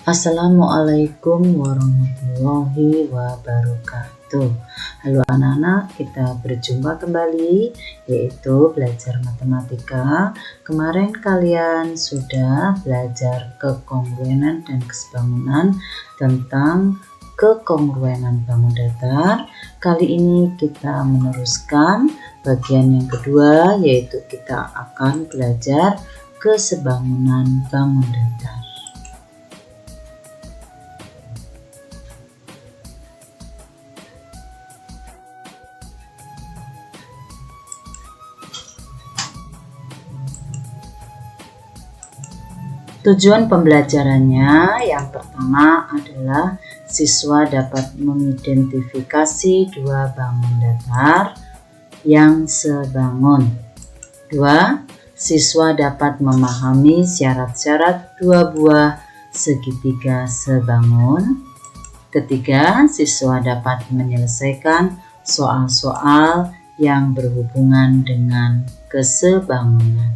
Assalamualaikum warahmatullahi wabarakatuh. Halo anak-anak, kita berjumpa kembali yaitu belajar matematika. Kemarin kalian sudah belajar kekongruenan dan kesebangunan tentang kekongruenan bangun datar. Kali ini kita meneruskan bagian yang kedua, yaitu kita akan belajar kesebangunan bangun datar. Tujuan pembelajarannya yang pertama adalah siswa dapat mengidentifikasi dua bangun datar yang sebangun. 2. Siswa dapat memahami syarat-syarat dua buah segitiga sebangun. 3. Siswa dapat menyelesaikan soal-soal yang berhubungan dengan kesebangunan.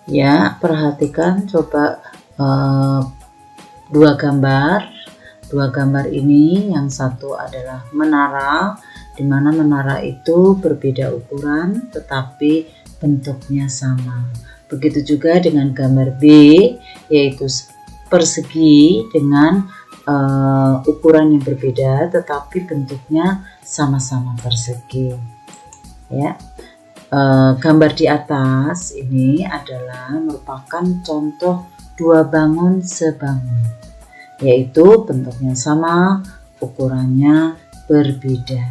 Ya, perhatikan coba dua gambar ini. Yang satu adalah menara, di mana menara itu berbeda ukuran tetapi bentuknya sama. Begitu juga dengan gambar B, yaitu persegi dengan ukuran yang berbeda tetapi bentuknya sama-sama persegi. Ya. Gambar di atas ini adalah merupakan contoh dua bangun sebangun, yaitu bentuknya sama, ukurannya berbeda.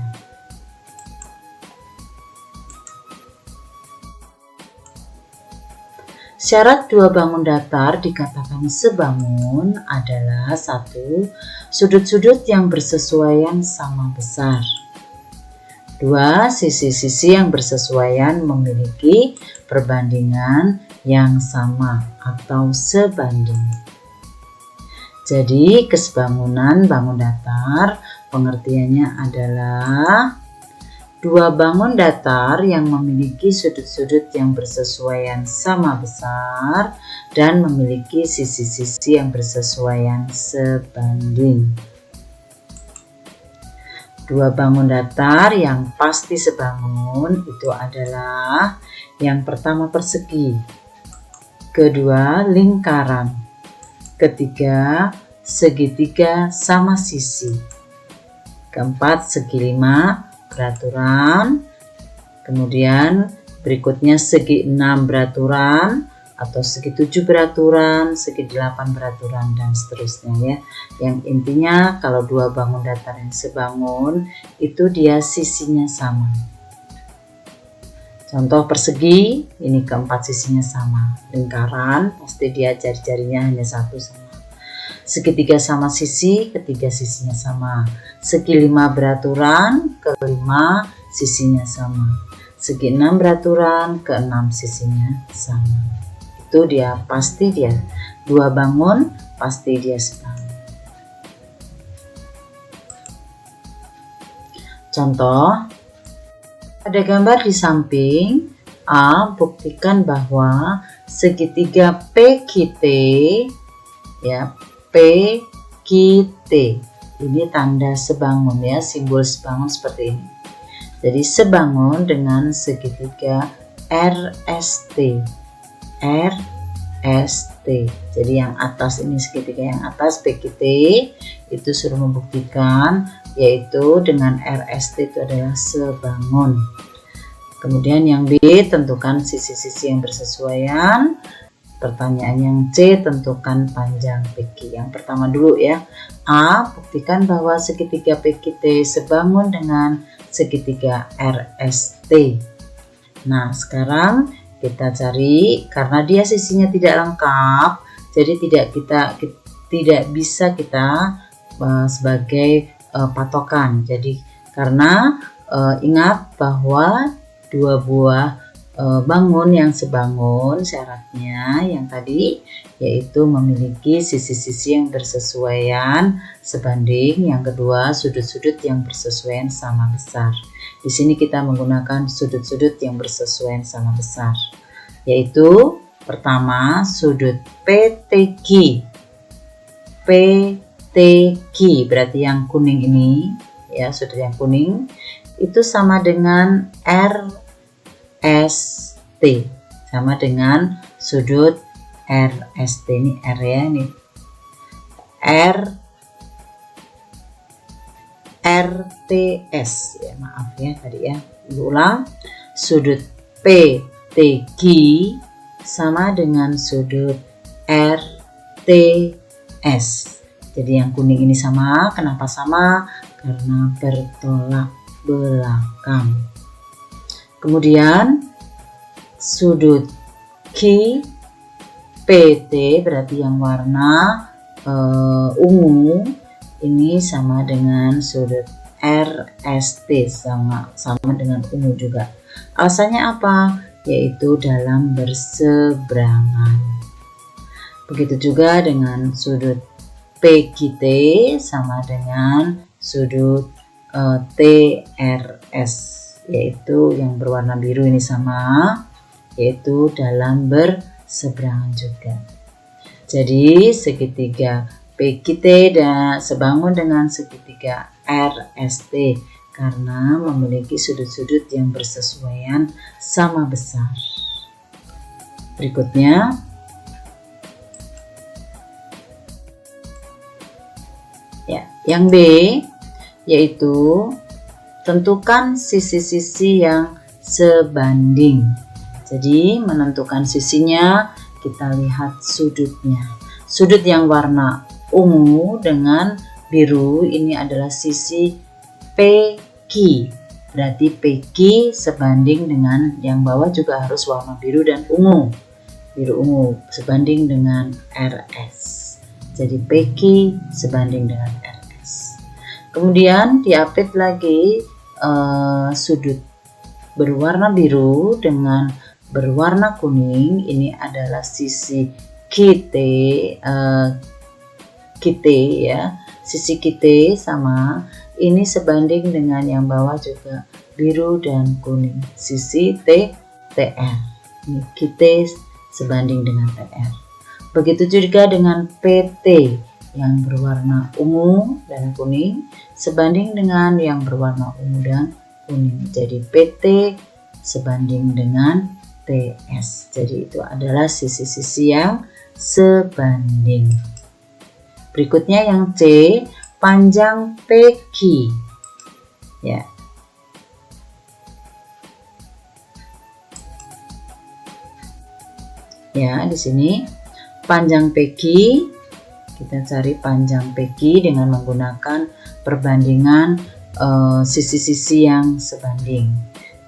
Syarat dua bangun datar dikatakan sebangun adalah 1. Sudut-sudut yang bersesuaian sama besar. 2. Sisi-sisi yang bersesuaian memiliki perbandingan yang sama atau sebanding. Jadi kesebangunan bangun datar pengertiannya adalah dua bangun datar yang memiliki sudut-sudut yang bersesuaian sama besar dan memiliki sisi-sisi yang bersesuaian sebanding. Dua bangun datar yang pasti sebangun itu adalah yang pertama persegi, kedua lingkaran, ketiga segitiga sama sisi, keempat segi lima beraturan, kemudian berikutnya segi 6 beraturan atau segi 7 beraturan, segi 8 beraturan, dan seterusnya ya. Yang intinya kalau dua bangun datar yang sebangun itu dia sisinya sama. Contoh persegi, ini keempat sisinya sama. Lingkaran pasti dia jari-jarinya hanya satu sama. Segitiga sama sisi, ketiga sisinya sama. Segi 5 beraturan, kelima sisinya sama. Segi 6 beraturan, keenam sisinya sama. Itu dia pasti dia dua bangun, pasti dia sebangun. Contoh, pada gambar di samping A, buktikan bahwa segitiga PQT ya, PQT ini tanda sebangun ya, simbol sebangun seperti ini. Jadi sebangun dengan segitiga RST. Jadi yang atas ini segitiga yang atas PQT itu suruh membuktikan, yaitu dengan RST itu adalah sebangun. Kemudian yang B, tentukan sisi-sisi yang bersesuaian. Pertanyaan yang C, tentukan panjang PQ. Yang pertama dulu ya, A, buktikan bahwa segitiga PQT sebangun dengan segitiga RST. Nah sekarang kita cari, karena dia sisinya tidak lengkap, jadi tidak bisa kita sebagai patokan. Jadi karena ingat bahwa dua buah bangun yang sebangun, syaratnya yang tadi yaitu memiliki sisi-sisi yang bersesuaian sebanding, yang kedua sudut-sudut yang bersesuaian sama besar. Di sini kita menggunakan sudut-sudut yang bersesuaian sama besar, yaitu pertama sudut PTQ. PTQ berarti yang kuning ini ya, sudut yang kuning itu sama dengan RST, sama dengan sudut RST. Ini R ya, ini RTS ya, maaf ya tadi ya, ulang, sudut PTQ sama dengan sudut RTS. Jadi yang kuning ini sama, kenapa sama? Karena bertolak belakang. Kemudian sudut Q PT berarti yang warna ungu ini sama dengan sudut RST, sama dengan ungu juga. Alasannya apa? Yaitu dalam berseberangan. Begitu juga dengan sudut PQT sama dengan sudut TRS, yaitu yang berwarna biru ini sama, yaitu dalam berseberangan juga. Jadi segitiga PQT dan sebangun dengan segitiga RST karena memiliki sudut-sudut yang bersesuaian sama besar. Berikutnya ya, yang B yaitu tentukan sisi-sisi yang sebanding. Jadi menentukan sisinya kita lihat sudutnya. Sudut yang warna ungu dengan biru ini adalah sisi PQ. Berarti PQ sebanding dengan yang bawah juga harus warna biru dan ungu. Biru ungu sebanding dengan RS. Jadi PQ sebanding dengan RS. Kemudian diapit lagi sudut berwarna biru dengan berwarna kuning, ini adalah sisi QT ya, sisi QT sama, ini sebanding dengan yang bawah juga biru dan kuning, sisi TR. Ini QT sebanding dengan TR. Begitu juga dengan PT yang berwarna ungu dan kuning sebanding dengan yang berwarna ungu dan kuning. Jadi PT sebanding dengan TS. Jadi itu adalah sisi-sisi yang sebanding. Berikutnya yang C, panjang PQ. Ya. Ya, di sini panjang PQ, kita cari panjang PQ dengan menggunakan perbandingan sisi-sisi yang sebanding.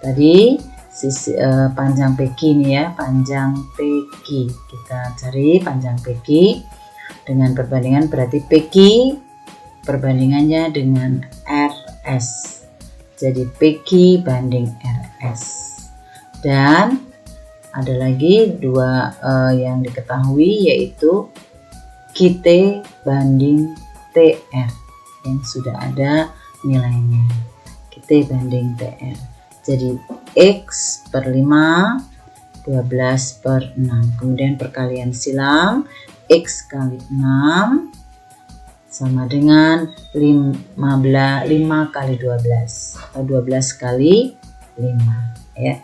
Tadi sisi panjang PQ ini ya, panjang PQ. Kita cari panjang PQ dengan perbandingan, berarti PQ perbandingannya dengan RS. Jadi PQ banding RS. Dan ada lagi dua yang diketahui, yaitu QT banding TR yang sudah ada nilainya. QT banding TR. Jadi X per 5, 12 per 6. Kemudian perkalian silang, X kali 6 sama dengan 5 kali 12 atau 12 kali 5 ya.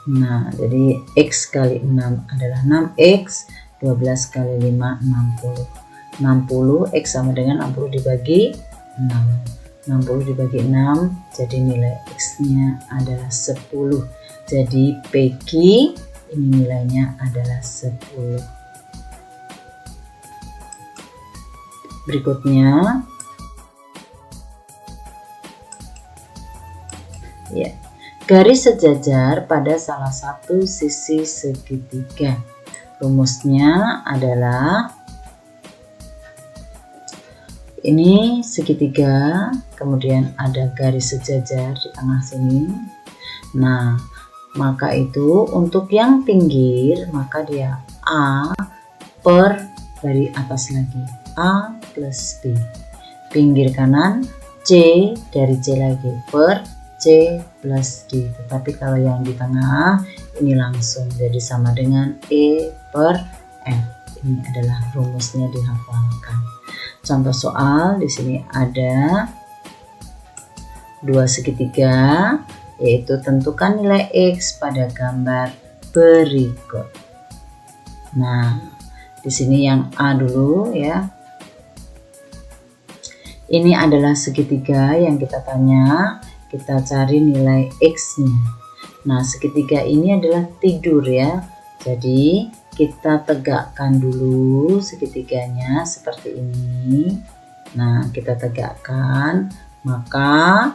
Nah, jadi X kali 6 adalah 6X, 12 kali 5 60. 60 X sama dengan 60 dibagi 6. 60 dibagi 6, jadi nilai X-nya adalah 10. Jadi PQ ini nilainya adalah 10. Berikutnya ya, garis sejajar pada salah satu sisi segitiga. Rumusnya adalah ini segitiga, kemudian ada garis sejajar di tengah sini. Nah, maka itu untuk yang pinggir maka dia A per dari atas lagi A plus B. Pinggir kanan C dari C lagi per C plus D. Tetapi kalau yang di tengah ini langsung jadi sama dengan E per F. Ini adalah rumusnya, dihafalkan. Contoh soal di sini ada dua segitiga, yaitu tentukan nilai X pada gambar berikut. Nah, di sini yang A dulu ya. Ini adalah segitiga yang kita tanya, kita cari nilai X-nya. Nah, segitiga ini adalah tidur ya. Jadi, kita tegakkan dulu segitiganya seperti ini. Nah, kita tegakkan, maka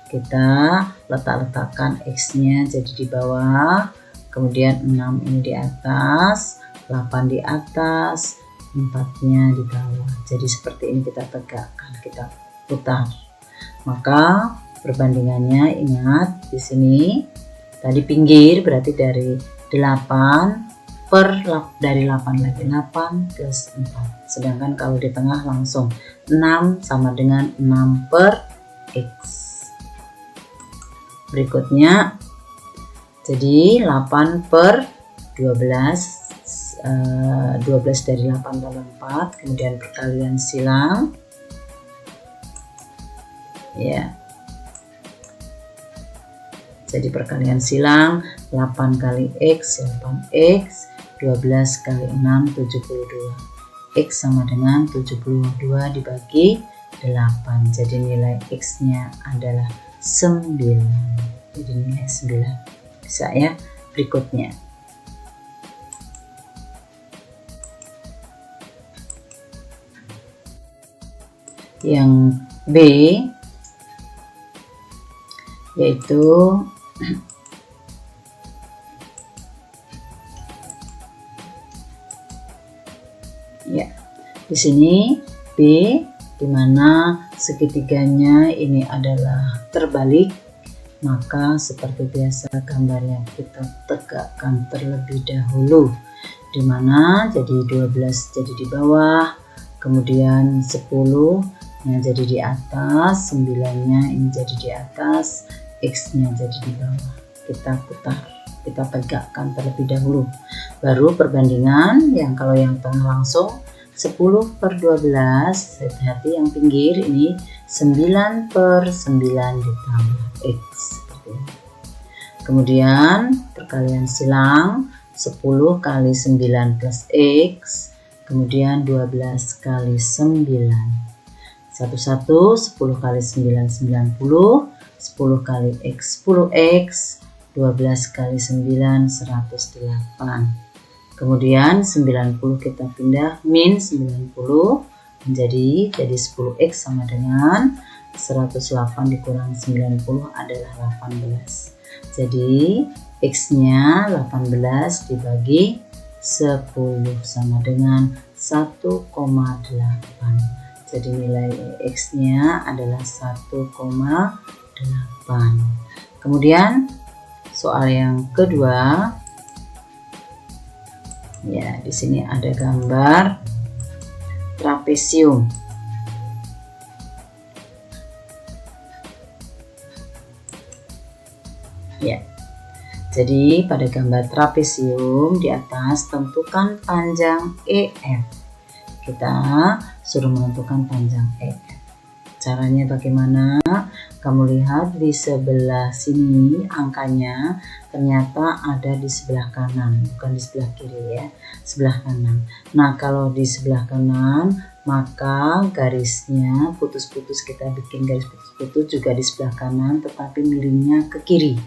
kita letakkan X-nya jadi di bawah, kemudian 6 ini di atas, 8 di atas, 4-nya di bawah. Jadi seperti ini kita tegakkan, kita putar. Maka perbandingannya, ingat di sini tadi pinggir berarti dari 8 dari 8 lagi 8 plus 4. Sedangkan kalau di tengah langsung 6 sama dengan 6 per X. Berikutnya jadi 8 per 12, 12 dari 8 tambah 4, kemudian perkalian silang ya. Jadi perkalian silang 8 kali X 8X, 12 kali 6 72. X sama dengan 72 dibagi 8. Jadi nilai X-nya adalah 9. Jadi nilai 9. Bisa ya. Berikutnya. Yang B yaitu ya, di sini B di mana segitiganya ini adalah terbalik, maka seperti biasa gambarnya kita tegakkan terlebih dahulu, di mana jadi 12 jadi di bawah, kemudian 10 yang jadi di atas, 9-nya ini jadi di atas, X-nya jadi di bawah. Kita putar, kita tegakkan terlebih dahulu, baru perbandingan. Yang kalau yang tengah langsung 10 per 12, hati-hati yang pinggir ini 9 per 9 ditambah X seperti ini. Kemudian perkalian silang 10 kali 9 plus X, kemudian 12 kali 9, 11, 10 kali 9 90, 10 kali X 10X, 12 kali 9 108. Kemudian 90 kita pindah min 90 jadi 10X sama dengan 108 dikurang 90 adalah 18. Jadi X-nya 18 dibagi 10 sama dengan 1,8. Jadi nilai X-nya adalah 1,8. Kemudian soal yang kedua, ya di sini ada gambar trapesium. Ya, jadi pada gambar trapesium di atas tentukan panjang EF. Kita suruh menentukan panjang EF. Caranya bagaimana? Kamu lihat di sebelah sini angkanya ternyata ada di sebelah kanan, bukan di sebelah kiri ya, sebelah kanan. Nah, kalau di sebelah kanan maka garisnya putus-putus, kita bikin garis putus-putus juga di sebelah kanan tetapi miringnya ke kiri.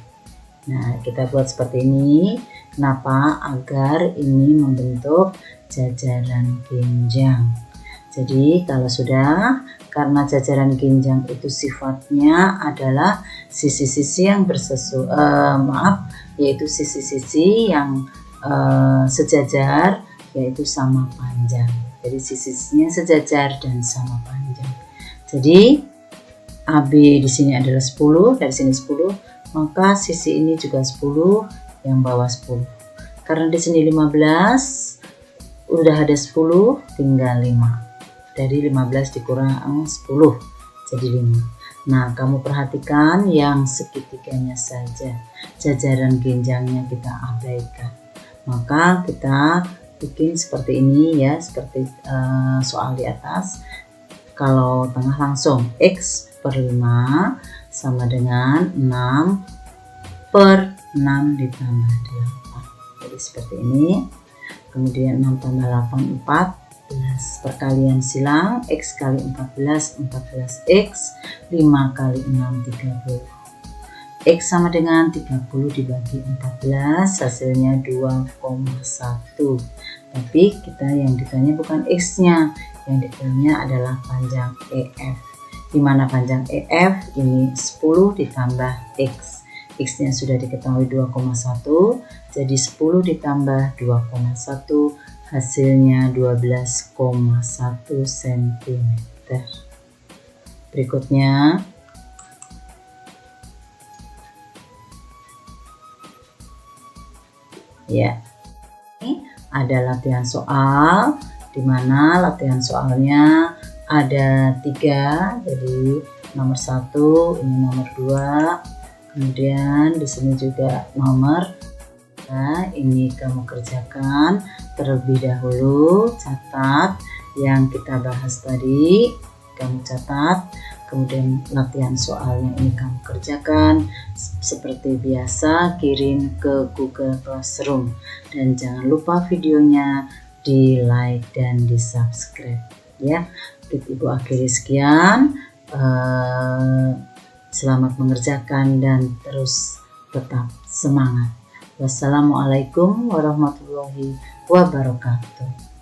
Nah, kita buat seperti ini. Kenapa? Agar ini membentuk jajaran genjang. Jadi kalau sudah, karena jajaran genjang itu sifatnya adalah sisi-sisi yang yaitu sisi-sisi yang sejajar, yaitu sama panjang. Jadi sisi-sisinya sejajar dan sama panjang. Jadi AB di sini adalah 10, dari sini 10, maka sisi ini juga 10, yang bawah 10. Karena di sini 15, udah ada 10, tinggal 5. Dari 15 dikurang 10, jadi 5. Nah, kamu perhatikan yang segitiganya saja, jajaran genjangnya kita abaikan. Maka kita bikin seperti ini ya, seperti soal di atas. Kalau tengah langsung X per 5 sama dengan 6 per 6 ditambah 8. Jadi seperti ini. Kemudian 6 tambah 8, 14. Perkalian silang, X kali 14, 14X. 5 kali 6, 30. X sama dengan 30 dibagi 14, hasilnya 2,1. Tapi kita yang ditanya bukan X-nya, yang ditanya adalah panjang EF. Dimana panjang EF ini 10 ditambah X. X-nya sudah diketahui 2,1, jadi 10 ditambah 2,1, hasilnya 12,1 cm. Berikutnya, ya, ini ada latihan soal, di mana latihan soalnya ada 3, jadi nomor 1, ini nomor 2. Kemudian di sini juga nomor. Nah, ini kamu kerjakan terlebih dahulu, catat yang kita bahas tadi, kamu catat. Kemudian latihan soalnya ini kamu kerjakan. Seperti biasa, kirim ke Google Classroom. Dan jangan lupa videonya di like dan di subscribe ya. Ibu akhiri sekian. Selamat mengerjakan dan terus tetap semangat. Wassalamualaikum warahmatullahi wabarakatuh.